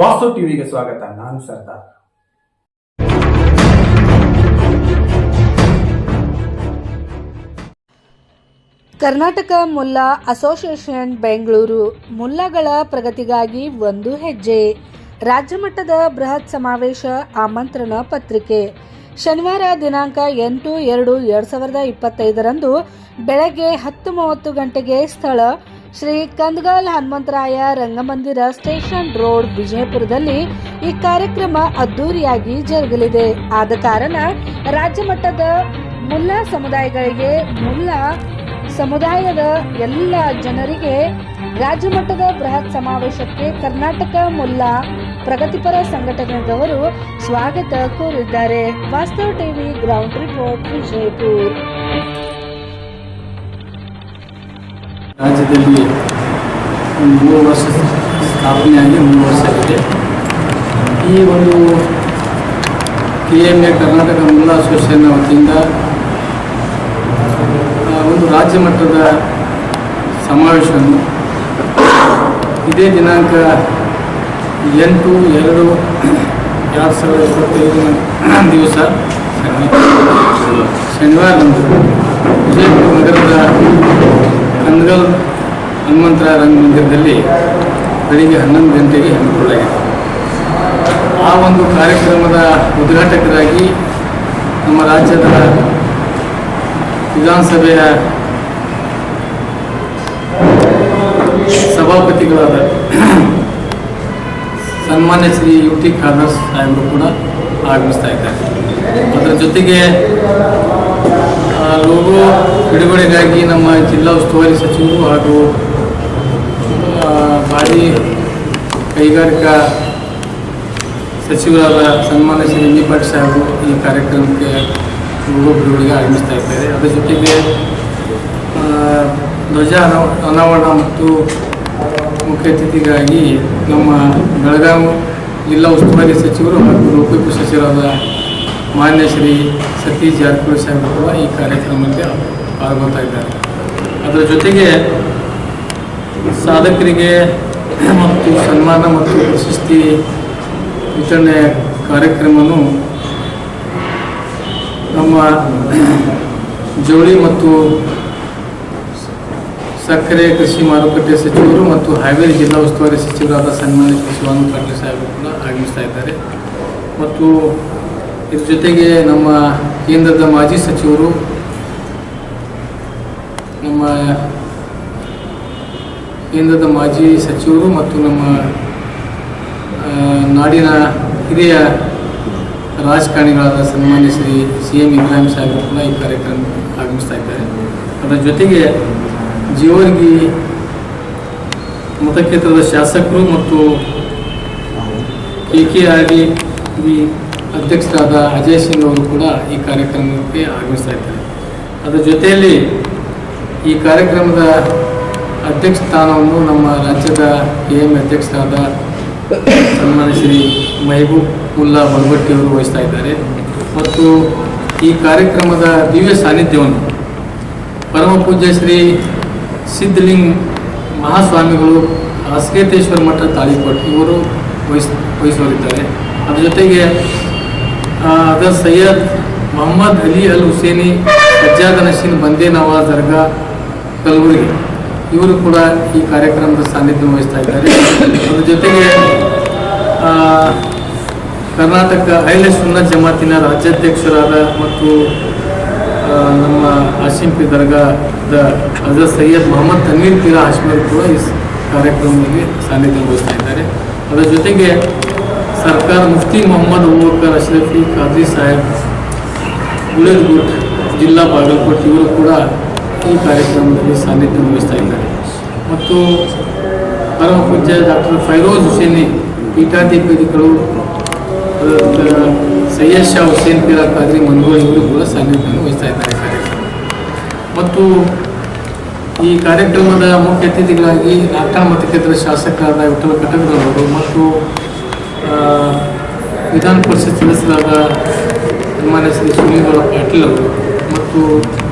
ವಾಸ್ತು ಟಿವಿಗೆ ಸ್ವಾಗತ. ನಾನು ಸರ್ದಾರ್. ಕರ್ನಾಟಕ ಮುಲ್ಲಾ ಅಸೋಸಿಯೇಷನ್ ಬೆಂಗಳೂರು ಮುಲ್ಲಾಗಳ ಪ್ರಗತಿಗಾಗಿ ಒಂದು ಹೆಜ್ಜೆ ರಾಜ್ಯ ಮಟ್ಟದ ಬೃಹತ್ ಸಮಾವೇಶ ಆಮಂತ್ರಣ ಪತ್ರಿಕೆ ಶನಿವಾರ ದಿನಾಂಕ 8/2/2025 ಬೆಳಗ್ಗೆ 10:30 ಗಂಟೆಗೆ ಸ್ಥಳ ಶ್ರೀ ಕಂದಗಲ್ ಹನುಮಂತರಾಯ ರಂಗಮಂದಿರ ಸ್ಟೇಷನ್ ರೋಡ್ ವಿಜಯಪುರದಲ್ಲಿ ಈ ಕಾರ್ಯಕ್ರಮ ಅದ್ದೂರಿಯಾಗಿ ಜರುಗಲಿದೆ. ಆದ ಕಾರಣ ರಾಜ್ಯ ಮಟ್ಟದ ಮುಲ್ಲಾ ಸಮುದಾಯಗಳಿಗೆ ಮುಲ್ಲಾ ಸಮುದಾಯದ ಎಲ್ಲ ಜನರಿಗೆ ರಾಜ್ಯ ಮಟ್ಟದ ಬೃಹತ್ ಸಮಾವೇಶಕ್ಕೆ ಕರ್ನಾಟಕ ಮುಲ್ಲಾ ಪ್ರಗತಿಪರ ಸಂಘಟನೆದವರು ಸ್ವಾಗತ ಕೋರಿದ್ದಾರೆ. ವಾಸ್ತವ ಟಿವಿ ಗ್ರೌಂಡ್ ರಿಪೋರ್ಟ್ ವಿಜಯಪುರ. ರಾಜ್ಯದಲ್ಲಿ 3 ವರ್ಷ ಸ್ಥಾಪನೆಯಾಗಿ 3 ವರ್ಷ ಆಗಿದೆ. ಈ ಒಂದು KMA ಕರ್ನಾಟಕ ಮುಲ್ಲಾ ಅಸೋಸಿಯೇಷನ್ ವತಿಯಿಂದ ಒಂದು ರಾಜ್ಯ ಮಟ್ಟದ ಸಮಾವೇಶವನ್ನು ಇದೇ ದಿನಾಂಕ 8/2/2025 ದಿವಸ ಶನಿವಾರದಂದು ವಿಜಯಪುರ ನಗರದ ಕಂದಗಲ್ ಹನುಮಂತರಾಯ ರಂಗಮಂದಿರದಲ್ಲಿ ಬೆಳಿಗ್ಗೆ 11 ಗಂಟೆಗೆ ಹಮ್ಮಿಕೊಳ್ಳಲಾಗಿದೆ. ಆ ಒಂದು ಕಾರ್ಯಕ್ರಮದ ಉದ್ಘಾಟಕರಾಗಿ ನಮ್ಮ ರಾಜ್ಯದ ವಿಧಾನಸಭೆಯ ಸಭಾಪತಿಗಳಾದ ಸನ್ಮಾನ್ಯ ಶ್ರೀ UT ಖಾದರ್ ಸಾಹೇಬರು ಕೂಡ ಆಗಮಿಸ್ತಾ ಇದ್ದಾರೆ. ಅದರ ಜೊತೆಗೆ ಲೋಗೋ ಬಿಡುಗಡೆಗಾಗಿ ನಮ್ಮ ಜಿಲ್ಲಾ ಉಸ್ತುವಾರಿ ಸಚಿವರು ಹಾಗೂ ಭಾರಿ ಕೈಗಾರಿಕಾ ಸಚಿವರಾದ ಸನ್ಮಾನ್ಯ ಶ್ರೀ MB ಪಾಟೀಲ್ ಸಾಹೇಬರು ಈ ಕಾರ್ಯಕ್ರಮಕ್ಕೆ ಲೋಗೋ ಬಿಡುಗಡೆಗೆ ಆಗಮಿಸ್ತಾ ಇದ್ದಾರೆ. ಅದರ ಜೊತೆಗೆ ಧ್ವಜ ಅನಾವರಣ ಮತ್ತು ಮುಖ್ಯ ಅತಿಥಿಗಾಗಿ ನಮ್ಮ ಬೆಳಗಾವಿ ಜಿಲ್ಲಾ ಉಸ್ತುವಾರಿ ಸಚಿವರು ಹಾಗೂ ಲೋಕೋಪಯೋಗಿ ಸಚಿವರಾದ ಮಾನ್ಯ ಶ್ರೀ ಸತೀಶ್ ಜಾರಕಿಹೊಳಿ ಸಾಹೇಬರು ಕೂಡ ಈ ಕಾರ್ಯಕ್ರಮಕ್ಕೆ ಪಾಲ್ಗೊಳ್ತಾ ಇದ್ದಾರೆ. ಅದರ ಜೊತೆಗೆ ಸಾಧಕರಿಗೆ ಮತ್ತು ಸನ್ಮಾನ ಮತ್ತು ಪ್ರಶಸ್ತಿ ವಿತರಣೆ ಕಾರ್ಯಕ್ರಮವನ್ನು ನಮ್ಮ ಜವಳಿ ಮತ್ತು ಸಕ್ಕರೆ ಕೃಷಿ ಮಾರುಕಟ್ಟೆ ಸಚಿವರು ಮತ್ತು ಹಾವೇರಿ ಜಿಲ್ಲಾ ಉಸ್ತುವಾರಿ ಸಚಿವರಾದ ಸನ್ಮಾನ್ಯ ಶ್ರೀ ಶಿವಾನಂದ ಪಾಟೀಲ್ ಸಾಹೇಬರು ಕೂಡ ಆಗಮಿಸ್ತಾ ಇದ್ದಾರೆ. ಮತ್ತು ಇದ್ರ ಜೊತೆಗೆ ನಮ್ಮ ಕೇಂದ್ರದ ಮಾಜಿ ಸಚಿವರು, ನಮ್ಮ ಕೇಂದ್ರದ ಮಾಜಿ ಸಚಿವರು ಮತ್ತು ನಮ್ಮ ನಾಡಿನ ಹಿರಿಯ ರಾಜಕಾರಣಿಗಳಾದ ಸನ್ಮಾನ್ಯ ಶ್ರೀ CM ಇಬ್ರಾಹಿಂ ಸಾಹೇಬರು ಕೂಡ ಈ ಕಾರ್ಯಕ್ರಮಕ್ಕೆ ಆಗಮಿಸ್ತಾ ಇದ್ದಾರೆ. ಅದರ ಜೊತೆಗೆ ಜೀವರ್ಗಿ ಮತಕ್ಷೇತ್ರದ ಶಾಸಕರು ಮತ್ತು KKRD ಅಧ್ಯಕ್ಷರಾದ ಅಜಯ್ ಸಿಂಗ್ ಅವರು ಕೂಡ ಈ ಕಾರ್ಯಕ್ರಮಕ್ಕೆ ಆಗಮಿಸ್ತಾ ಇದ್ದಾರೆ. ಅದರ ಜೊತೆಯಲ್ಲಿ ಈ ಕಾರ್ಯಕ್ರಮದ ಅಧ್ಯಕ್ಷ ಸ್ಥಾನವನ್ನು ನಮ್ಮ ರಾಜ್ಯದ KMA ಅಧ್ಯಕ್ಷರಾದ ಸನ್ಮಾನ್ಯ ಶ್ರೀ ಮೆಹಬೂಬ್ ಮುಲ್ಲಾ ಬಲ್ಬಟ್ಟಿ ಅವರು ವಹಿಸ್ತಾ ಇದ್ದಾರೆ. ಮತ್ತು ಈ ಕಾರ್ಯಕ್ರಮದ ದಿವ್ಯ ಸಾನ್ನಿಧ್ಯವನ್ನು ಪರಮ ಪೂಜ್ಯ ಶ್ರೀ ಸಿದ್ಧಲಿಂಗ ಮಹಾಸ್ವಾಮಿಗಳು ಹಾಸಗೇತೇಶ್ವರ ಮಠ ತಾಳಿಕೋಟೆ ಇವರು ವಹಿಸಲಿದ್ದಾರೆ. ಅದರ ಜೊತೆಗೆ ಅದರ್ ಸೈಯದ್ ಮೊಹಮ್ಮದ್ ಅಲಿ ಅಲ್ ಹುಸೇನಿ ಸಜ್ಜಾದ ನಶೀನ್ ಬಂದೇ ನವಾಜ್ ದರ್ಗಾ ಕಲಬುರಗಿ ಇವರು ಕೂಡ ಈ ಕಾರ್ಯಕ್ರಮದ ಸಾನ್ನಿಧ್ಯ ವಹಿಸ್ತಾ ಇದ್ದಾರೆ. ಅದರ ಜೊತೆಗೆ ಕರ್ನಾಟಕ ಅಹ್ಲೆ ಸುನ್ನತ್ ಜಮಾತಿನ ರಾಜ್ಯಾಧ್ಯಕ್ಷರಾದ ಮತ್ತು ನಮ್ಮ ಹಾಶಿಂಪಿ ದರ್ಗಾದ ಹಜರತ್ ಸೈಯದ್ ಮೊಹಮ್ಮದ್ ತನ್ವೀರ್ ಪೀರ ಹಾಶ್ಮೀರ್ ಕೂಡ ಈ ಕಾರ್ಯಕ್ರಮದಲ್ಲಿ ಸಾನ್ನಿಧ್ಯ ವಹಿಸ್ತಾ ಇದ್ದಾರೆ. ಅದರ ಜೊತೆಗೆ ಸರ್ಕಾರ ಮುಫ್ತಿ ಮೊಹಮ್ಮದ್ ಅಬೂಬಕರ್ ಅಶ್ರಫಿ ಖಾದ್ರಿ ಸಾಹೇಬ್ ಗುಳೇದಗುಟ್ ಜಿಲ್ಲಾ ಬಾಗಲಕೋಟೆ ಇವರು ಕೂಡ ಈ ಕಾರ್ಯಕ್ರಮದಲ್ಲಿ ಸಾನ್ನಿಧ್ಯ ವಹಿಸ್ತಾ ಇದ್ದಾರೆ. ಮತ್ತು ಪರಮ ಪೂಜ್ಯ ಡಾಕ್ಟರ್ ಫೈರೋಜ್ ಹುಸೇನಿ ಪೀಠಾಧಿಪತಿಗಳು ಸೈಯದ್ ಶಾ ಹುಸೇನ್ ಪೀರ ಖಾದ್ರಿ ಮನ್ಗೋಳ್ ಇವರು ಕೂಡ ಸಾನ್ನಿಧ್ಯವನ್ನು ವಹಿಸ್ತಾ ಇದ್ದಾರೆ ಕಾರ್ಯಕ್ರಮ. ಮತ್ತು ಈ ಕಾರ್ಯಕ್ರಮದ ಮುಖ್ಯ ಅತಿಥಿಗಳಾಗಿ ನಾಲ್ಕಾಣ ಮತಕ್ಷೇತ್ರದ ಶಾಸಕರಾದ ವಿಠಲ ಕಟಕರವರು ಮತ್ತು ವಿಧಾನ ಪರಿಷತ್ ಸದಸ್ಯರಾದ ಸನ್ಮಾನ್ಯ ಶ್ರೀ ಸುನೀಲ್ ಪಾಟೀಲ್ ಅವರು ಮತ್ತು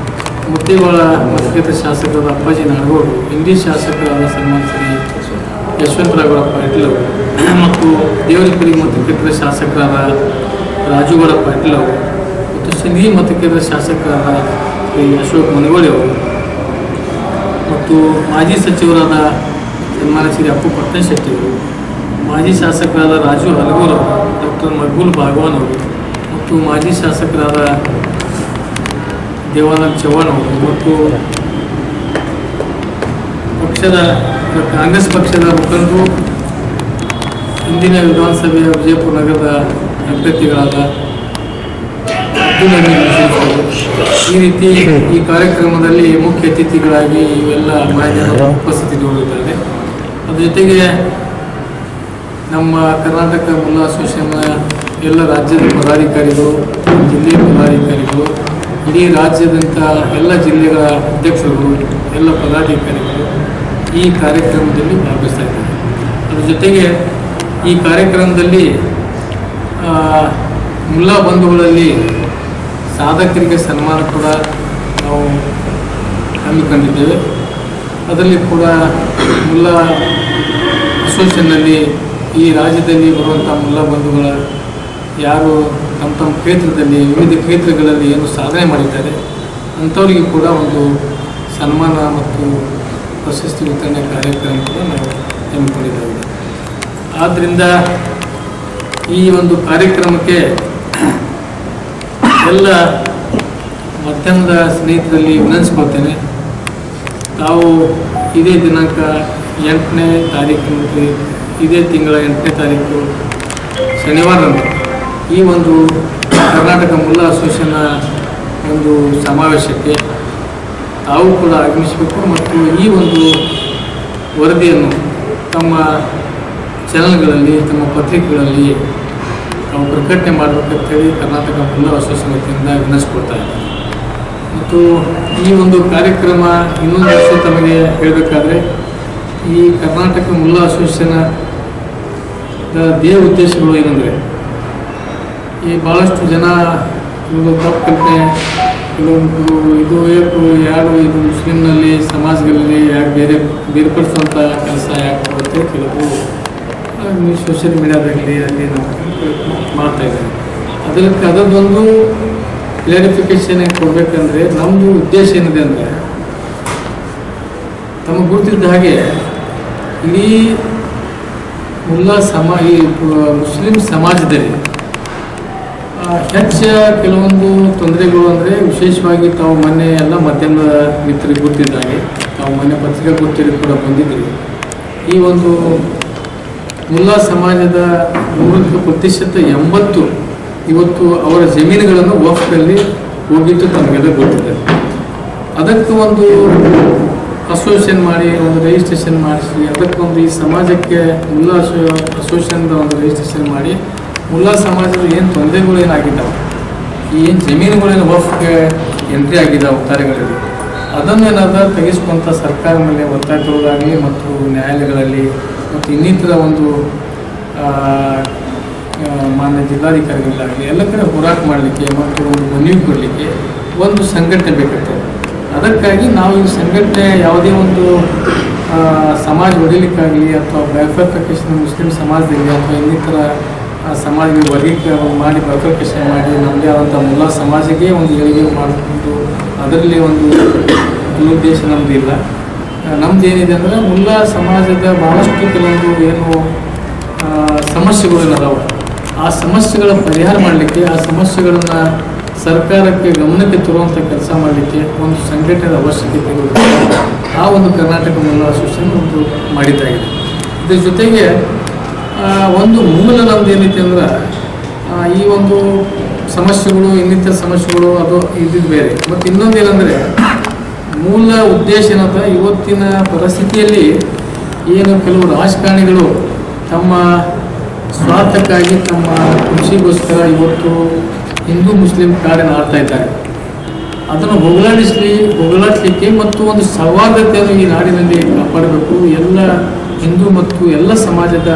ಮುದ್ದೇವಾಳ ಮತಕ್ಷೇತ್ರ ಶಾಸಕರಾದ ಅಪ್ಪಾಜಿ ನಾಡಗೌಡರು, ಇಂಡಿ ಶಾಸಕರಾದ ಸನ್ಮಾನ್ಯ ಶ್ರೀ ಯಶವಂತರಾಯಗೌಡ ಪಾಟೀಲ್ ಅವರು ಮತ್ತು ದೇವರಪುರಿ ಮತಕ್ಷೇತ್ರದ ಶಾಸಕರಾದ ರಾಜುಗೌಡ ಪಾಟೀಲ್ ಅವರು ಮತ್ತು ಸಿಂದಗಿ ಮತಕ್ಷೇತ್ರದ ಶಾಸಕರಾದ ಶ್ರೀ ಅಶೋಕ್ ಮನಗೋಳಿ ಅವರು ಮತ್ತು ಮಾಜಿ ಸಚಿವರಾದ ಸನ್ಮಾನ್ಯ ಶ್ರೀ ಅಪ್ಪು ಪಟ್ಟಣಶೆಟ್ಟಿ ಅವರು, ಮಾಜಿ ಶಾಸಕರಾದ ರಾಜು ಹಲಗೂರ್ ಅವರು, ಡಾಕ್ಟರ್ ಮಕ್ಬೂಲ್ ಭಾಗವಾನ್ ಅವರು ಮತ್ತು ಮಾಜಿ ಶಾಸಕರಾದ ದೇವಾನಂದ್ ಚವ್ಹಾಣ್ ಅವರು ಮತ್ತು ಕಾಂಗ್ರೆಸ್ ಪಕ್ಷದ ಮುಖಂಡರು, ಇಂದಿನ ವಿಧಾನಸಭೆಯ ವಿಜಯಪುರ ನಗರದ ಅಭ್ಯರ್ಥಿಗಳಾದ ಅಬ್ದುಲ್ ಹಮೀದ್ ಹುಸೇನ್ ಅವರು, ಈ ರೀತಿ ಈ ಕಾರ್ಯಕ್ರಮದಲ್ಲಿ ಮುಖ್ಯ ಅತಿಥಿಗಳಾಗಿ ಇವೆಲ್ಲ ಮಾಹಿತಿಯನ್ನು ಉಪಸ್ಥಿತಿಗೊಂಡಿದ್ದಾರೆ. ಅದ್ರ ಜೊತೆಗೆ ನಮ್ಮ ಕರ್ನಾಟಕ ಮುಲ್ಲಾ ಅಸೋಸಿಯೇಷನ್ನ ಎಲ್ಲ ರಾಜ್ಯದ ಪದಾಧಿಕಾರಿಗಳು, ಜಿಲ್ಲೆಯ ಪದಾಧಿಕಾರಿಗಳು, ಇಡೀ ರಾಜ್ಯದಂಥ ಎಲ್ಲ ಜಿಲ್ಲೆಗಳ ಅಧ್ಯಕ್ಷರುಗಳು, ಎಲ್ಲ ಪದಾಧಿಕಾರಿಗಳು ಈ ಕಾರ್ಯಕ್ರಮದಲ್ಲಿ ಭಾಗವಹಿಸ್ತಾ ಇದ್ದಾರೆ. ಅದ್ರ ಜೊತೆಗೆ ಈ ಕಾರ್ಯಕ್ರಮದಲ್ಲಿ ಮುಲ್ಲಾ ಬಂಧುಗಳಲ್ಲಿ ಸಾಧಕರಿಗೆ ಸನ್ಮಾನ ಕೂಡ ನಾವು ಹಮ್ಮಿಕೊಂಡಿದ್ದೇವೆ. ಅದರಲ್ಲಿ ಕೂಡ ಮುಲ್ಲಾ ಅಸೋಸಿಯೇಷನ್ನಲ್ಲಿ ಈ ರಾಜ್ಯದಲ್ಲಿ ಬರುವಂಥ ಮುಲ್ಲಾ ಬಂಧುಗಳ ಯಾರು ತಮ್ಮ ತಮ್ಮ ಕ್ಷೇತ್ರದಲ್ಲಿ ವಿವಿಧ ಕ್ಷೇತ್ರಗಳಲ್ಲಿ ಏನು ಸಾಧನೆ ಮಾಡಿದ್ದಾರೆ ಅಂಥವರಿಗೆ ಕೂಡ ಒಂದು ಸನ್ಮಾನ ಮತ್ತು ಪ್ರಶಸ್ತಿ ವಿತರಣೆ ಕಾರ್ಯಕ್ರಮ ಕೂಡ ನಾವು ಹಮ್ಮಿಕೊಂಡಿದ್ದೇವೆ. ಆದ್ದರಿಂದ ಈ ಒಂದು ಕಾರ್ಯಕ್ರಮಕ್ಕೆ ಎಲ್ಲ ಮಾಧ್ಯಮದ ಸ್ನೇಹಿತರಲ್ಲಿ ವಿನಂತಿಸ್ಕೊಳ್ತೇನೆ. ತಾವು ಇದೇ ದಿನಾಂಕ 8ನೇ ತಾರೀಕು ಮತ್ತು ಇದೇ ತಿಂಗಳ 8ನೇ ತಾರೀಕು ಶನಿವಾರದಂದು ಈ ಒಂದು ಕರ್ನಾಟಕ ಮುಲ್ಲಾ ಅಸೋಸಿಯೇಷನ್ನ ಒಂದು ಸಮಾವೇಶಕ್ಕೆ ತಾವು ಕೂಡ ಆಗಮಿಸಬೇಕು ಮತ್ತು ಈ ಒಂದು ವರದಿಯನ್ನು ತಮ್ಮ ಚಾನಲ್ಗಳಲ್ಲಿ, ತಮ್ಮ ಪತ್ರಿಕೆಗಳಲ್ಲಿ ನಾವು ಪ್ರಕಟಣೆ ಮಾಡಬೇಕಂತೇಳಿ ಕರ್ನಾಟಕ ಮುಲ್ಲಾ ಅಸೋಸಿಯೇಷನ್ ವತಿಯಿಂದ ವಿನಂತಿಸ್ಕೊಳ್ತಾ ಇದ್ದಾರೆ. ಮತ್ತು ಈ ಒಂದು ಕಾರ್ಯಕ್ರಮ ಇನ್ನೊಂದು ವರ್ಷ ತಮಗೆ ಹೇಳಬೇಕಾದ್ರೆ ಈ ಕರ್ನಾಟಕ ಮುಲ್ಲಾ ಅಸೋಸಿಯೇಷನ್ನ ಧ್ಯೇಯ ಉದ್ದೇಶಗಳು ಏನಂದರೆ, ಈ ಭಾಳಷ್ಟು ಜನ ಒಂದು ತಪ್ಪು ಕಲ್ಪನೆ, ಕೆಲವೊಂದು ಇದು ಯಾರು ಇದು ಮುಸ್ಲಿಮ್ನಲ್ಲಿ ಸಮಾಜಗಳಲ್ಲಿ ಯಾಕೆ ಬೇರ್ಪಡಿಸುವಂಥ ಕೆಲಸ ಯಾಕೆ ಬರುತ್ತೆ, ಕೆಲವು ಸೋಷಿಯಲ್ ಮೀಡಿಯಾದಲ್ಲಿ ಅಲ್ಲಿ ನಾವು ಮಾಡ್ತಾಯಿದ್ದೇವೆ. ಅದರದ್ದೊಂದು ಕ್ಲಾರಿಫಿಕೇಷನ್ ಕೊಡಬೇಕಂದ್ರೆ ನಮ್ಮದು ಉದ್ದೇಶ ಏನಿದೆ ಅಂದರೆ, ತಮಗೆ ಗೊತ್ತಿದ್ದ ಹಾಗೆ ಇಡೀ ಮುಲ್ಲಾ ಈ ಮುಸ್ಲಿಂ ಸಮಾಜದಲ್ಲಿ ಹೆಚ್ಚು ಕೆಲವೊಂದು ತೊಂದರೆಗಳು ಅಂದರೆ, ವಿಶೇಷವಾಗಿ ತಾವು ಮೊನ್ನೆ ಎಲ್ಲ ಮಾಧ್ಯಮದ ಮಿತ್ರರಿಗೆ ಗೊತ್ತಿದ್ದ ಹಾಗೆ, ತಾವು ಮೊನ್ನೆ ಪತ್ರಿಕಾ ಗೊತ್ತಿರೋ ಕೂಡ ಬಂದಿದ್ದರು. ಈ ಒಂದು ಮುಲ್ಲಾ ಸಮಾಜದ 100% 80 ಇವತ್ತು ಅವರ ಜಮೀನುಗಳನ್ನು ವಕ್ಫ್ನಲ್ಲಿ ಹೋಗಿದ್ದು ತಮಗೆಲ್ಲ ಗೊತ್ತಿದೆ. ಅದಕ್ಕೆ ಒಂದು ಅಸೋಸಿಯೇಷನ್ ಮಾಡಿ ಒಂದು ರಿಜಿಸ್ಟ್ರೇಷನ್ ಮಾಡಿಸಿ, ಅದಕ್ಕೊಂದು ಈ ಸಮಾಜಕ್ಕೆ ಮುಲ್ಲಾ ಅಸೋಸಿಯೇಷನ್ದ ಒಂದು ರಿಜಿಸ್ಟ್ರೇಷನ್ ಮಾಡಿ, ಮುಲ್ಲಾ ಸಮಾಜದ ಏನು ತೊಂದರೆಗಳು ಏನಾಗಿದ್ದಾವೆ, ಈ ಏನು ಜಮೀನುಗಳೇನು ವಕ್ಫ್ಗೆ ಎಂಟ್ರಿ ಆಗಿದ್ದಾವೆ ಕಾರ್ಯಗಳಲ್ಲಿ, ಅದನ್ನೇನಾದ್ರೂ ತೆಗೆಸ್ಕೊಂತ ಸರ್ಕಾರ ಮೇಲೆ ಒತ್ತಾಯ ತರೋದಾಗಲಿ ಮತ್ತು ನ್ಯಾಯಾಲಯಗಳಲ್ಲಿ ಮತ್ತು ಇನ್ನಿತರ ಒಂದು ಮಾನ್ಯ ಜಿಲ್ಲಾಧಿಕಾರಿಗಳಾಗಲಿ ಎಲ್ಲ ಕಡೆ ಹೋರಾಟ ಮಾಡಲಿಕ್ಕೆ ಮತ್ತು ಒಂದು ಮನವಿ ಕೊಡಲಿಕ್ಕೆ ಒಂದು ಸಂಘಟನೆ ಬೇಕಾಗ್ತದೆ. ಅದಕ್ಕಾಗಿ ನಾವು ಈ ಸಂಘಟನೆ ಯಾವುದೇ ಒಂದು ಸಮಾಜ ಒಡಿಲಿಕ್ಕಾಗಲಿ ಅಥವಾ ಬೈಫರ್ಕೇಷನ್ ಮುಸ್ಲಿಂ ಸಮಾಜದಲ್ಲಿ ಅಥವಾ ಇನ್ನಿತರ ಸಮಾಜಕ್ಕೆ ವರ್ಗೀಕರಣ ಮಾಡಿ ಬೈಫರ್ಕೇಷನ್ ಮಾಡಿ ನಮ್ಮದೇ ಆದಂಥ ಮುಲ್ಲಾ ಸಮಾಜಕ್ಕೆ ಒಂದು ಏಳಿಗೆ ಮಾಡಿಕೊಂಡು ಅದರಲ್ಲಿ ಒಂದು ದುರುದ್ದೇಶ ನಮ್ಮದು ಇಲ್ಲ. ನಮ್ದು ಏನಿದೆ ಅಂದರೆ, ಮುಲ್ಲಾ ಸಮಾಜದ ಭಾಳಷ್ಟು ಕೆಲವೊಂದು ಏನು ಸಮಸ್ಯೆಗಳು ಏನಾದಾವೆ, ಆ ಸಮಸ್ಯೆಗಳ ಪರಿಹಾರ ಮಾಡಲಿಕ್ಕೆ, ಆ ಸಮಸ್ಯೆಗಳನ್ನು ಸರ್ಕಾರಕ್ಕೆ ಗಮನಕ್ಕೆ ತರುವಂಥ ಕೆಲಸ ಮಾಡಲಿಕ್ಕೆ ಒಂದು ಸಂಘಟನೆಯ ಅವಶ್ಯಕತೆ ಇರುತ್ತೆ. ಆ ಒಂದು ಕರ್ನಾಟಕ ಮುಲ್ಲಾ ಅಸೋಸಿಯೇಷನ್ ಒಂದು ಮಾಡಿದ್ದಾಗಿದೆ. ಇದ್ರ ಜೊತೆಗೆ ಒಂದು ಮೂಲ ನಮ್ದು ಏನೈತೆ ಅಂದ್ರೆ, ಈ ಒಂದು ಸಮಸ್ಯೆಗಳು ಇನ್ನಿತರ ಸಮಸ್ಯೆಗಳು ಅದು ಇದ್ದಿದ್ದು ಬೇರೆ. ಮತ್ತು ಇನ್ನೊಂದು ಏನಂದರೆ, ಮೂಲ ಉದ್ದೇಶ ಏನಂತ, ಇವತ್ತಿನ ಪರಿಸ್ಥಿತಿಯಲ್ಲಿ ಏನು ಕೆಲವು ರಾಜಕಾರಣಿಗಳು ತಮ್ಮ ಸ್ವಾರ್ಥಕ್ಕಾಗಿ ತಮ್ಮ ಖುಷಿಗೋಸ್ಕರ ಇವತ್ತು ಹಿಂದೂ ಮುಸ್ಲಿಂ ಕಾರ್ಯನ ಆಡ್ತಾ ಇದ್ದಾರೆ. ಅದನ್ನು ಹೋಗಲಾಡಿಸಲಿಕ್ಕೆ ಮತ್ತು ಒಂದು ಸೌಹಾರ್ದತೆಯನ್ನು ಈ ನಾಡಿನಲ್ಲಿ ಕಾಪಾಡಬೇಕು. ಎಲ್ಲ ಹಿಂದೂ ಮತ್ತು ಎಲ್ಲ ಸಮಾಜದ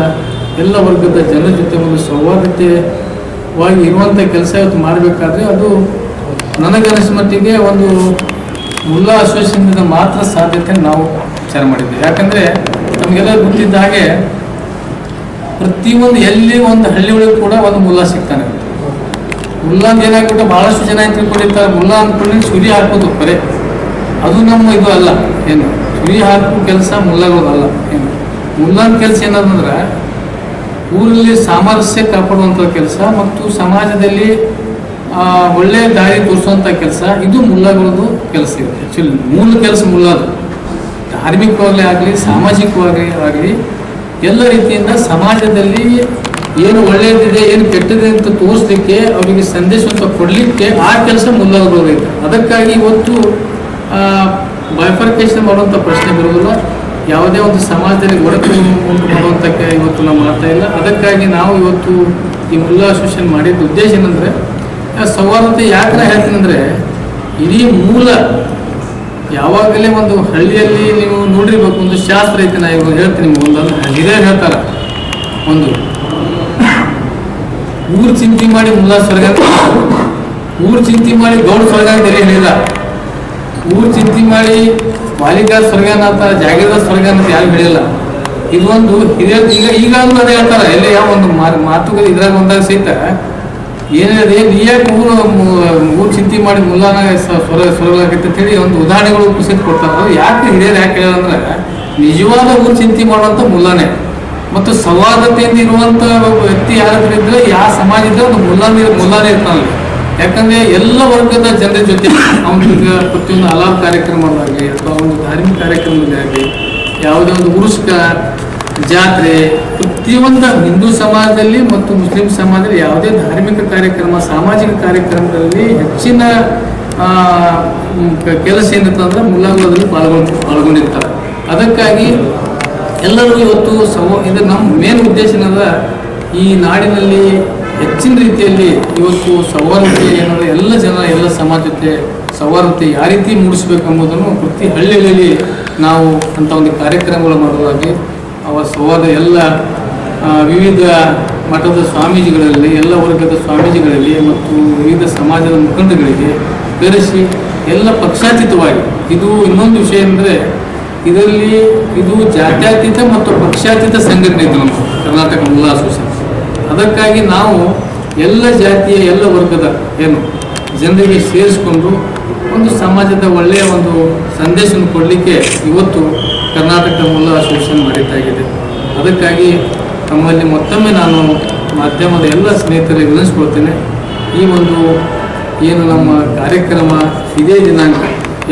ಎಲ್ಲ ವರ್ಗದ ಜನರ ಜೊತೆ ಒಂದು ಸೌಹಾರ್ದತೆವಾಗಿ ಇರುವಂಥ ಕೆಲಸ ಇವತ್ತು ಮಾಡಬೇಕಾದ್ರೆ ಅದು ನನಗನ್ನಿಸಿದ ಮಟ್ಟಿಗೆ ಒಂದು ಮುಲ್ಲಾ ಅಸೋಸಿಯೇಷನ್ನಿಂದ ಮಾತ್ರ ಸಾಧ್ಯತೆ ನಾವು ವಿಚಾರ ಮಾಡಿದ್ದೇವೆ. ಯಾಕಂದರೆ ತಮಗೆಲ್ಲ ಗೊತ್ತಿದ್ದ ಹಾಗೆ ಪ್ರತಿಯೊಂದು ಎಲ್ಲಿ ಒಂದು ಹಳ್ಳಿ ಒಳಗೆ ಕೂಡ ಒಂದು ಮುಲ್ಲಾ ಸಿಗ್ತಾನೆ. ಮುಲ್ಲಾ ಅಂತ ಏನಾಗ್ಬಿಟ್ಟು ಬಹಳಷ್ಟು ಜನ ಏನು ತಿಳ್ಕೊಂಡಿರ್ತಾರೆ, ಮುಲ್ಲಾ ಅಂದ್ಕೊಂಡು ಸುರಿ ಹಾಕೋದು ಬರೇ ಅದು ನಮ್ಮ ಇದು ಅಲ್ಲ. ಏನು ಸುರಿ ಹಾಕೋ ಕೆಲಸ ಮುಲ್ಲಾಗಳು ಅಲ್ಲ. ಏನು ಮುಲ್ಲಾನ ಕೆಲಸ ಏನಂದ್ರೆ ಊರಲ್ಲಿ ಸಾಮರಸ್ಯ ಕಾಪಾಡುವಂಥ ಕೆಲಸ ಮತ್ತು ಸಮಾಜದಲ್ಲಿ ಒಳ್ಳೆಯ ದಾರಿ ತೋರಿಸುವಂಥ ಕೆಲಸ, ಇದು ಮುಲ್ಲಾಗಳದ್ದು ಕೆಲಸ ಇದೆ. ಆ್ಯಕ್ಚುಲಿ ಮೂಲ ಕೆಲಸ ಮುಲ್ಲಾದು ಧಾರ್ಮಿಕವಾಗಲಿ ಆಗಲಿ ಸಾಮಾಜಿಕವಾಗಿ ಆಗಲಿ ಎಲ್ಲ ರೀತಿಯಿಂದ ಸಮಾಜದಲ್ಲಿ ಏನು ಒಳ್ಳೆಯದಿದೆ ಏನು ಕೆಟ್ಟದಿದೆ ಅಂತ ತೋರಿಸ್ಲಿಕ್ಕೆ ಅವರಿಗೆ ಸಂದೇಶವನ್ನು ಕೊಡಲಿಕ್ಕೆ ಆ ಕೆಲಸ ಮುಲ್ಲಾಗಳು ಇದೆ. ಅದಕ್ಕಾಗಿ ಇವತ್ತು ಬೈಫರ್ಕೇಶನ್ ಮಾಡುವಂಥ ಪ್ರಶ್ನೆ ಬರುವುದಿಲ್ಲ. ಯಾವುದೇ ಒಂದು ಸಮಾಜದಲ್ಲಿ ಒಡಕು ಉಂಟು ಮಾಡುವಂಥ ಇವತ್ತು ನಾವು ಮಾಡ್ತಾ ಇಲ್ಲ. ಅದಕ್ಕಾಗಿ ನಾವು ಇವತ್ತು ಈ ಮುಲ್ಲಾ ಅಸೋಸಿಯೇಷನ್ ಮಾಡಿದ ಉದ್ದೇಶ ಏನಂದರೆ ಸೌಹಾರ್ದತೆ ಯಾಕೆ ಹೇಳ್ತೀನಿ ಅಂದರೆ ಇಡೀ ಮೂಲ ಯಾವಾಗಲೇ ಒಂದು ಹಳ್ಳಿಯಲ್ಲಿ ನೀವು ನೋಡಿರ್ಬೇಕು, ಒಂದು ಶಾಸ್ತ್ರ ಐತೆ. ನಾ ಇವಾಗ ಹೇಳ್ತೀನಿ ನಿಮ್ಗೆ ಒಂದೊಂದು ಹಿರಿಯರು ಹೇಳ್ತಾರೆ, ಒಂದು ಊರು ಚಿಂತೆ ಮಾಡಿ ಮುಲ್ಲಾ ಸ್ವರ್ಗ, ಊರು ಚಿಂತೆ ಮಾಡಿ ಗೌಡ ಸ್ವರ್ಗ ಅಂತ ಹೇಳಿಲ್ಲ. ಊರು ಚಿಂತೆ ಮಾಡಿ ಬಾಲಿಕಾ ಸ್ವರ್ಗ ಅಂತ ಜಾಗೀರ್ದಾರ್ ಸ್ವರ್ಗ ಅಂತ ಯಾರು ಹೇಳಿಲ್ಲ. ಇದು ಒಂದು ಹಿರಿಯರು ಈಗಾಗಲೂ ಅದೇ ಹೇಳ್ತಾರೆ. ಎಲ್ಲ ಯಾವ ಒಂದು ಮಾತುಕತೆ ಇದ್ರಾಗ ಬಂದಾಗ ಸಹಿತ ಏನಿದೆ ನೀ ಯಾಕೆ ಊರು ಚಿಂತೆ ಮಾಡಿ ಮುಲ್ಲಾನ ಸ್ವರ್ಗಾಗೈತೆ ಅಂತ ಹೇಳಿ ಒಂದು ಉದಾಹರಣೆಗಳು ಸಹಿತ ಕೊಡ್ತಾರೆ. ಅದು ಯಾಕೆ ಹಿರಿಯರು ಯಾಕೆ ಹೇಳೋದಂದ್ರೆ ನಿಜವಾದ ಊರು ಚಿಂತೆ ಮಾಡುವಂಥ ಮುಲ್ಲಾನೇ ಮತ್ತು ಸೌಹಾರ್ದತೆಯಿಂದ ಇರುವಂಥ ವ್ಯಕ್ತಿ ಯಾರಾದ್ರೂ ಇದ್ರೆ ಯಾವ ಸಮಾಜ ಇದ್ರೆ ಒಂದು ಮುಲ್ಲಾನೇ ಇರ್ತಾನಲ್ಲ. ಯಾಕಂದ್ರೆ ಎಲ್ಲ ವರ್ಗದ ಜನರ ಜೊತೆ ಅವನಿಗೆ ಪ್ರತಿಯೊಂದು ಹಲವಾರು ಕಾರ್ಯಕ್ರಮಗಳಾಗಲಿ ಅಥವಾ ಒಂದು ಧಾರ್ಮಿಕ ಕಾರ್ಯಕ್ರಮಗಳಾಗಲಿ ಯಾವುದೇ ಒಂದು ಉರುಸ್ಕ ಜಾತ್ರೆ ಪ್ರತಿಯೊಂದು ಹಿಂದೂ ಸಮಾಜದಲ್ಲಿ ಮತ್ತು ಮುಸ್ಲಿಂ ಸಮಾಜದಲ್ಲಿ ಯಾವುದೇ ಧಾರ್ಮಿಕ ಕಾರ್ಯಕ್ರಮ ಸಾಮಾಜಿಕ ಕಾರ್ಯಕ್ರಮದಲ್ಲಿ ಹೆಚ್ಚಿನ ಕೆಲಸ ಏನಿರ್ತಂದ್ರೆ ಮುಲ್ಲಾಗಳಲ್ಲಿ ಪಾಲ್ಗೊಂಡಿರ್ತಾರೆ. ಅದಕ್ಕಾಗಿ ಎಲ್ಲರೂ ಇವತ್ತು ಇದು ನಮ್ಮ ಮೇನ್ ಉದ್ದೇಶ ಏನಂದ್ರೆ ಈ ನಾಡಿನಲ್ಲಿ ಹೆಚ್ಚಿನ ರೀತಿಯಲ್ಲಿ ಇವತ್ತು ಸೌಹಾರ್ದತೆ ಏನಾದ್ರೆ ಎಲ್ಲ ಜನ ಎಲ್ಲ ಸಮಾಜತೆ ಸೌಹಾರ್ದತೆ ಯಾವ ರೀತಿ ಮೂಡಿಸ್ಬೇಕು ಎಂಬುದನ್ನು ಪ್ರತಿ ಹಳ್ಳಿಗಳಲ್ಲಿ ನಾವು ಅಂಥ ಒಂದು ಕಾರ್ಯಕ್ರಮಗಳು ಮಾಡುವಾಗಿ ಅವ ಸೌಹಾರ್ದ ಎಲ್ಲ ವಿವಿಧ ಮಠದ ಸ್ವಾಮೀಜಿಗಳಲ್ಲಿ ಎಲ್ಲ ವರ್ಗದ ಸ್ವಾಮೀಜಿಗಳಲ್ಲಿ ಮತ್ತು ವಿವಿಧ ಸಮಾಜದ ಮುಖಂಡಗಳಿಗೆ ಕರೆಸಿ ಎಲ್ಲ ಪಕ್ಷಾತೀತವಾಗಿ, ಇದು ಇನ್ನೊಂದು ವಿಷಯ ಅಂದರೆ ಇದರಲ್ಲಿ ಇದು ಜಾತ್ಯತೀತ ಮತ್ತು ಪಕ್ಷಾತೀತ ಸಂಘಟನೆ ಇದು ನಮ್ಮ ಕರ್ನಾಟಕ ಮುಲ್ಲಾ ಅಸೋಸಿಯೇಷನ್. ಅದಕ್ಕಾಗಿ ನಾವು ಎಲ್ಲ ಜಾತಿಯ ಎಲ್ಲ ವರ್ಗದ ಏನು ಜನರಿಗೆ ಸೇರಿಸಿಕೊಂಡು ಒಂದು ಸಮಾಜದ ಒಳ್ಳೆಯ ಒಂದು ಸಂದೇಶವನ್ನು ಕೊಡಲಿಕ್ಕೆ ಇವತ್ತು ಕರ್ನಾಟಕ ಮುಲ್ಲಾ ಅಸೋಸಿಯೇಷನ್ ಮಾಡಿದ್ದಾಗಿದೆ. ಅದಕ್ಕಾಗಿ ತಮ್ಮಲ್ಲಿ ಮತ್ತೊಮ್ಮೆ ನಾನು ಮಾಧ್ಯಮದ ಎಲ್ಲ ಸ್ನೇಹಿತರಿಗೆ ವಿನಂತಿಸ್ಕೊಳ್ತೇನೆ. ಈ ಒಂದು ಏನು ನಮ್ಮ ಕಾರ್ಯಕ್ರಮ ಇದೇ ದಿನಾಂಕ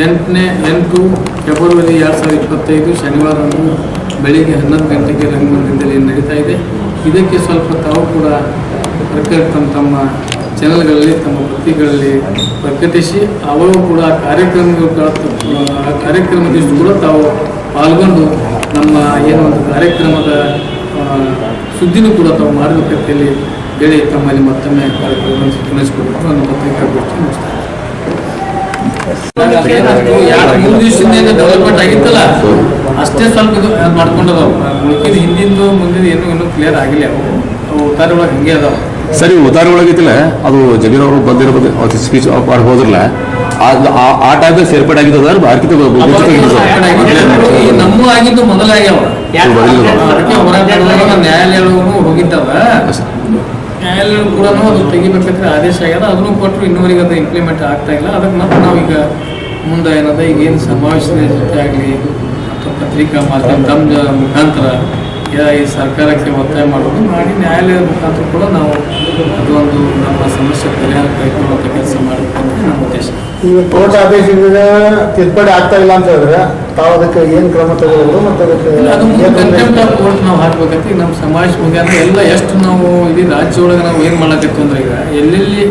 8 ಫೆಬ್ರವರಿ 2025 ಶನಿವಾರಂದು ಬೆಳಿಗ್ಗೆ 11 ಗಂಟೆಗೆ ರಂಗಮಂದಿರದಲ್ಲಿ ನಡೀತಾ ಇದೆ. ಇದಕ್ಕೆ ಸ್ವಲ್ಪ ತಾವು ಕೂಡ ತಮ್ಮ ಚಾನಲ್ಗಳಲ್ಲಿ ತಮ್ಮ ಪತ್ರಿಕೆಗಳಲ್ಲಿ ಪ್ರಕಟಿಸಿ ಅವರು ಕೂಡ ಕಾರ್ಯಕ್ರಮದಷ್ಟು ಕೂಡ ತಾವು ಪಾಲ್ಗೊಂಡು ನಮ್ಮ ಏನು ಒಂದು ಕಾರ್ಯಕ್ರಮದ ಸುದ್ದಿನೂ ಕೂಡ ತಾವು ಮಾಡಬೇಕಂತೇಳಿ ಹೇಳಿ ತಮ್ಮಲ್ಲಿ ಮತ್ತೊಮ್ಮೆ ತಿಳಿಸ್ಕೊಡ್ಬೇಕು. ನನ್ನ ಪತ್ರಿಕಾಗೋಷ್ಠಿ ಮುಗಿಸ್ತಾರೆ. 3 ದಿವಸದಿಂದ ಡೆವಲಪ್ಮೆಂಟ್ ಆಗಿತ್ತಲ್ಲ ಅಷ್ಟೇ ಸ್ವಲ್ಪ ಇದು ಮಾಡ್ಕೊಂಡದಾವು. ಉಳಿದ ಹಿಂದಿಂದು ಮುಂದಿನ ಇನ್ನೂ ಕ್ಲಿಯರ್ ಆಗಿಲ್ಲ. ಅವು ಉತ್ತಾರ ಒಳಗೆ ಹಂಗೆ ಅದಾವ. ಸರಿ, ಉತ್ತಾರ ಒಳಗಿದ್ದಿಲ್ಲ ಅದು ಜಮೀರ್ ಅವರು ಬಂದಿರೋದು ಸ್ಪೀಚ್ ಮಾಡಿ ಹೋದ್ರಲ್ಲ ಆ ಟೈಮ್ದಾಗ ಸೇರ್ಪಡೆ ಆಗಿದ್ದದ ನಮ್ಮ ಆಗಿದ್ದು ಮೊದಲಾಗ್ಯಾವ. ಅದಕ್ಕೆ ಹೊರಗಡೆ ನ್ಯಾಯಾಲಯಗಳು ಹೋಗಿದ್ದಾವ. ನ್ಯಾಯಾಲಯ ಕೂಡ ಅದು ತೆಗಿಬೇಕಂದ್ರೆ ಆದೇಶ ಆಗ್ಯದ. ಅದನ್ನು ಕೊಟ್ಟರು ಇನ್ನೂವರೆಗೆ ಅದು ಇಂಪ್ಲಿಮೆಂಟ್ ಆಗ್ತಾ ಇಲ್ಲ. ಅದಕ್ಕೆ ಮತ್ತೆ ನಾವೀಗ ಮುಂದೆ ಏನದ ಈಗ ಏನು ಸಮಾವೇಶದ ಜೊತೆ ಆಗಲಿ ಅಥವಾ ಪತ್ರಿಕಾ ಮಾಧ್ಯಮ ತಮ್ಮ ಮುಖಾಂತರ ಈ ಸರ್ಕಾರಕ್ಕೆ ಒತ್ತಾಯ ಮಾಡೋದು ಮಾಡಿ ನ್ಯಾಯಾಲಯದ ಮುಖಾಂತರ ಕೂಡ ನಾವು ಅದೊಂದು ನಮ್ಮ ಸಮಸ್ಯೆ ಪರಿಹಾರ ಕೈಗೊಳ್ಳುವಂಥ ಕೆಲಸ ಮಾಡಬೇಕಂತ ನಮ್ಮ ಉದ್ದೇಶ. ಈಗ ಕೋರ್ಟ್ ಆದೇಶದಿಂದ ತಿದ್ದುಪಡಿ ಆಗ್ತಾ ಇಲ್ಲ ಅಂತ ಹೇಳಿದ್ರೆ ತಾವು ಅದಕ್ಕೆ ಏನು ಕ್ರಮ ತಗೊಳ್ಳೋದು ಮತ್ತು ಅದು ಕಂಟೆಂಪ್ಟ್ ಆಫ್ ಕೋರ್ಟ್ ನಾವು ಹಾಕ್ಬೇಕಂತ ಈಗ ನಮ್ಮ ಸಮಾಜ ಮುಗಿದ್ರೆ ಎಲ್ಲ ಎಷ್ಟು ನಾವು ಇಡೀ ರಾಜ್ಯ ಒಳಗೆ ನಾವು ಏನು ಮಾಡಕತ್ತೀವಿ ಅಂದ್ರೆ ಈಗ ಎಲ್ಲೆಲ್ಲಿ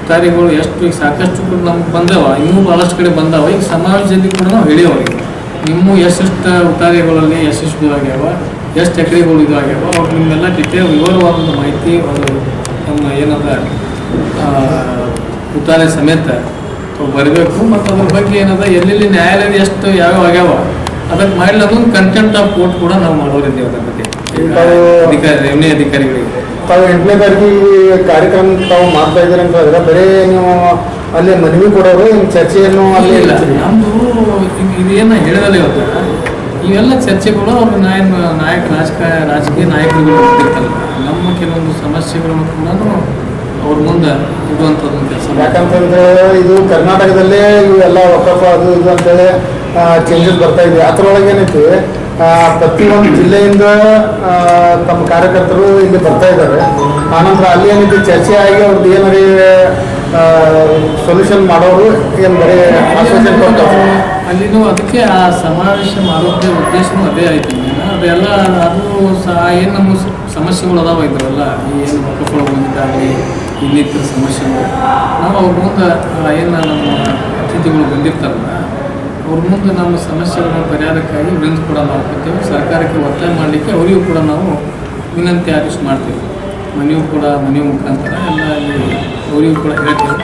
ತಾರೀಗಳು ಎಷ್ಟು ಈಗ ಸಾಕಷ್ಟು ಕೂಡ ನಮ್ಗೆ ಬಂದವ, ಇನ್ನೂ ಭಾಳಷ್ಟು ಕಡೆ ಬಂದಾವ. ಈಗ ಸಮಾಜದಲ್ಲಿ ಕೂಡ ನಾವು ಹೇಳಿವ ನಿಮ್ಮ ಎಷ್ಟೆಷ್ಟು ಉತ್ತಾರಿಗಳಲ್ಲಿ ಎಷ್ಟೆಷ್ಟು ಆಗ್ಯಾವ, ಎಷ್ಟು ಎಕರೆಗಳು ಇದು ಆಗ್ಯಾವ, ಅವ್ರು ನಿಮ್ಮೆಲ್ಲ ಡಿಟೇಲ್ ವಿವರವಾದ ಮಾಹಿತಿ ಅವರು ನಮ್ಮ ಏನದ ಉತ್ತಾರ ಸಮೇತ ಬರಬೇಕು. ಮತ್ತು ಅದ್ರ ಬಗ್ಗೆ ಏನದ ಎಲ್ಲೆಲ್ಲಿ ನ್ಯಾಯಾಲಯದ ಎಷ್ಟು ಯಾವ್ಯಾವ ಆಗ್ಯಾವ ಅದಕ್ಕೆ ಮಾಡಲಿ. ಅದೊಂದು ಕಂಟೆಂಪ್ಟ್ ಆಫ್ ಕೋರ್ಟ್ ಕೂಡ ನಾವು ಮಾಡೋರಿದ್ದೇವೆ ಅದ್ರ ಬಗ್ಗೆ ರೆವಿನ್ಯೂ ಅಧಿಕಾರಿಗಳಿಗೆ. ತಾವು 8ನೇ ತಾರೀಕಿಗೆ ಕಾರ್ಯಕ್ರಮ ತಾವು ಮಾಡ್ತಾ ಇದ್ದೀರಿ ಅಂತ ಹೇಳಿದ್ರೆ ಬರೀ ನೀವು ಅಲ್ಲಿ ಮನವಿ ಕೊಡೋರು ಚರ್ಚೆಯನ್ನು ಅಲ್ಲಿ ಇಲ್ಲ. ನಮ್ಮದು ಇದೇನು ಹೇಳಿದ್ರೆ ಇವತ್ತು ಇವೆಲ್ಲ ಚರ್ಚೆಗಳು ಅವ್ರ ರಾಜಕೀಯ ನಾಯಕರುಗಳು ಇರ್ತಾರಲ್ಲ, ನಮ್ಮ ಕೆಲವೊಂದು ಸಮಸ್ಯೆಗಳನ್ನು ಕೂಡ ಅವ್ರ ಮುಂದೆ ಇಡುವಂಥದ್ದು ಕೆಲಸ. ಯಾಕಂತಂದ್ರೆ ಇದು ಕರ್ನಾಟಕದಲ್ಲೇ ಇವೆಲ್ಲ ವಕಫ ಅದು ಇದು ಅಂತೇಳಿ ಚೇಂಜಸ್ ಬರ್ತಾ ಇದೆ. ಅದರೊಳಗೆ ಏನೈತಿ, ಪ್ರತಿಯೊಂದು ಜಿಲ್ಲೆಯಿಂದ ತಮ್ಮ ಕಾರ್ಯಕರ್ತರು ಇಲ್ಲಿ ಬರ್ತಾ ಇದ್ದಾರೆ. ಆನಂತರ ಅಲ್ಲಿ ಏನೈತಿ ಚರ್ಚೆ ಆಗಿ ಅವ್ರದ್ದು ಏನಾರಿ ಸೊಲ್ಯೂಷನ್ ಮಾಡೋರು ಏನು ಬರೀ ಆಶ್ವಾಸನೆ ಕೊಡ್ತಾರೆ. ಅಲ್ಲಿನೂ ಅದಕ್ಕೆ ಆ ಸಮಾವೇಶ ಮಾಡೋದೇ ಉದ್ದೇಶನೂ ಅದೇ ಆಯ್ತು. ಅದೆಲ್ಲ ಅದು ಏನು ನಮ್ಮ ಸಮಸ್ಯೆಗಳು ಅದಾವ ಇದ್ರಲ್ಲ, ಈ ಏನು ಮಕ್ಕಳು ಬಂದಿದ್ದಾಗಲಿ ಇನ್ನಿತರ ಸಮಸ್ಯೆಗಳು ನಾವು ಅವ್ರ ಮುಂದೆ ಏನು ನಮ್ಮ ಅತಿಥಿಗಳು ಬಂದಿರ್ತಾರಲ್ಲ ಅವ್ರ ಮುಂದೆ ನಮ್ಮ ಸಮಸ್ಯೆಗಳನ್ನ ಪರಿಹಾರಕ್ಕಾಗಿ ವಿನಂತಿ ಕೂಡ ಮಾಡ್ಕೊತೀವಿ. ಸರ್ಕಾರಕ್ಕೆ ಒತ್ತಾಯ ಮಾಡಲಿಕ್ಕೆ ಅವರಿಗೂ ಕೂಡ ನಾವು ವಿನಂತಿ ಆದೇಶ ಮಾಡ್ತೀವಿ. ಮನೆಯೂ ಮುಖಾಂತರ ಎಲ್ಲ ಅಲ್ಲಿ ಅವರಿಗೂ ಕೂಡ ಹೇಳ್ತೀವಿ.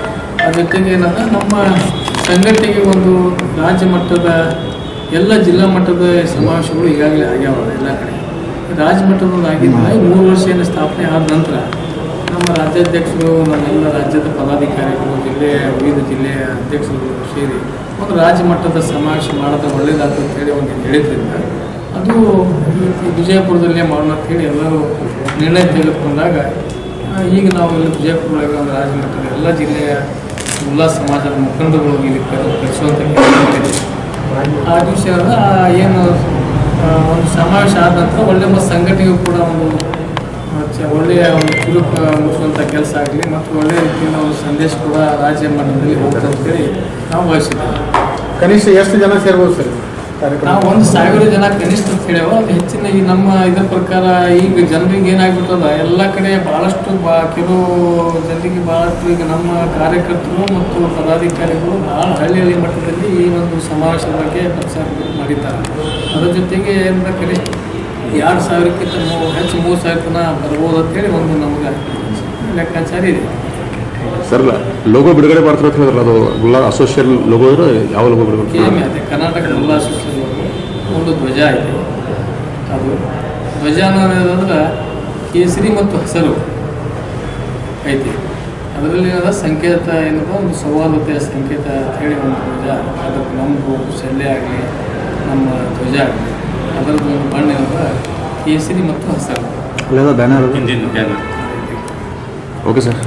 ಅದ್ರ ಜೊತೆಗೆ ಏನಂದ್ರೆ ನಮ್ಮ ಸಂಘಟನೆಗೆ ಒಂದು ರಾಜ್ಯ ಮಟ್ಟದ ಎಲ್ಲ ಜಿಲ್ಲಾ ಮಟ್ಟದ ಸಮಾವೇಶಗಳು ಈಗಾಗಲೇ ಆಗ್ಯಾವ ಎಲ್ಲ ಕಡೆ. ರಾಜ್ಯ ಮಟ್ಟದಲ್ಲಿ ಆಗಿದ್ದರೆ 3 ವರ್ಷ ಏನು ಸ್ಥಾಪನೆ ಆದ ನಂತರ ನಮ್ಮ ರಾಜ್ಯಾಧ್ಯಕ್ಷರು, ನಮ್ಮೆಲ್ಲ ರಾಜ್ಯದ ಪದಾಧಿಕಾರಿಗಳು, ವಿವಿಧ ಜಿಲ್ಲೆಯ ಅಧ್ಯಕ್ಷರು ಸೇರಿ ಒಂದು ರಾಜ್ಯ ಮಟ್ಟದ ಸಮಾವೇಶ ಮಾಡೋದು ಒಳ್ಳೆಯದಾಗ್ತದೆ ಅಂತೇಳಿ ಒಂದು ಹೇಳಿದ್ರಿಂದ ಅದು ವಿಜಯಪುರದಲ್ಲೇ ಮಾಡೋಣ ಅಂತೇಳಿ ಎಲ್ಲರೂ ನಿರ್ಣಯ ತೆಗೆದುಕೊಂಡಾಗ ಈಗ ನಾವು ಇಲ್ಲಿ ವಿಜಯಪುರದೊಳಗೆ ಒಂದು ರಾಜ್ಯ ಮಟ್ಟದ ಎಲ್ಲ ಜಿಲ್ಲೆಯ ಎಲ್ಲ ಸಮಾಜದ ಮುಖಂಡಗಳು ಇಲ್ಲಿ ಕರೆಸುವಂಥ ಕೆಲಸ ಮಾಡಿದ್ದೀವಿ. ಆ ದಿವಸ ಏನು ಒಂದು ಸಮಾವೇಶ ಆದ ನಂತರ ಒಳ್ಳೆಯ ಮತ್ತು ಸಂಘಟನೆಗೂ ಕೂಡ ಒಂದು ಒಳ್ಳೆಯ ಒಂದು ಚುರುಕು ಮುಗಿಸುವಂಥ ಕೆಲಸ ಆಗಲಿ ಮತ್ತು ಒಳ್ಳೆಯ ರೀತಿಯಿಂದ ಒಂದು ಸಂದೇಶ ಕೂಡ ರಾಜ್ಯ ಮಟ್ಟದಲ್ಲಿ ಹೋಗ್ತದೆ ಅಂತೇಳಿ ನಾವು ಭಾವಿಸಿದ್ದೇವೆ. ಕನಿಷ್ಠ ಎಷ್ಟು ಜನ ಸೇರ್ಬೋದು ಸರ್ ಕಾರ್ಯಕ್ರಮ? ನಾವು 1,000 ಜನ ಕನಿಷ್ಠ ಅಂತ ಹೇಳೇವ. ಅದು ಹೆಚ್ಚಿನ ಈ ನಮ್ಮ ಇದರ ಪ್ರಕಾರ ಈಗ ಜನರಿಗೆ ಏನಾಗ್ಬಿಟ್ಟದ ಎಲ್ಲ ಕಡೆ ಭಾಳಷ್ಟು ಕೆಲವು ಜನರಿಗೆ ಭಾಳಷ್ಟು ಈಗ ನಮ್ಮ ಕಾರ್ಯಕರ್ತರು ಮತ್ತು ಪದಾಧಿಕಾರಿಗಳು ಭಾಳ ಹಳ್ಳಿ ಮಟ್ಟದಲ್ಲಿ ಈ ಒಂದು ಸಮಾವೇಶದ ಬಗ್ಗೆ ಪ್ರಚಾರ ಮಾಡಿದ್ದಾರೆ. ಅದರ ಜೊತೆಗೆ ಏನಂದ್ರೆ ಕನಿಷ್ಠ 2,000ಕ್ಕಿಂತ ಹೆಚ್ಚು 3,000 ತನಕ ಬರ್ಬೋದು ಅಂತೇಳಿ ಒಂದು ನಮಗೆ ಲೆಕ್ಕಾಚಾರ ಇದೆ. ಸರ್, ಲೋಗೋ ಬಿಡುಗಡೆ ಮಾಡ್ತಾರೆ ಅಂತ ಹೇಳಿದ್ರಲ್ಲ, ಅದು ಗುಲ್ಲಾ ಅಸೋಸಿಯೇಟ್ ಲೋಗೋ ಇದ್ರೆ ಯಾವ ಲೋಗೋ ಬಿಡುಗಡೆ? KM ಇದೆ, ಕರ್ನಾಟಕ ಗುಲ್ಲಾ ಅಸೋಸಿಯೇಷನ್ ಲೋಗೋ. ಒಂದು ಧ್ವಜ ಇದೆ. ಅದು ಧ್ವಜ ಅನ್ನೋದಂದ್ರೆ ಕೇಸರಿ ಮತ್ತು ಹಸಿರು ಐತಿ. ಅದರಲ್ಲಿ ಏನದ ಸಂಕೇತ ಏನದ ಒಂದು ಸೌಹಾರ್ದತೆಯ ಸಂಕೇತ ಅಂತ ಹೇಳಿ ಒಂದು ಧ್ವಜ. ಅದಕ್ಕೆ ನಮ್ಮದು ಶಲ್ಯ ಆಗಲಿ ನಮ್ಮ ಧ್ವಜ ಆಗಲಿ ಅದರದ್ದು ಒಂದು ಬಣ್ಣ ಏನದ ಕೇಸರಿ ಮತ್ತು ಹಸಿರು. ಅಲ್ಲೆಲ್ಲ ಬ್ಯಾನರ್. Okay sir.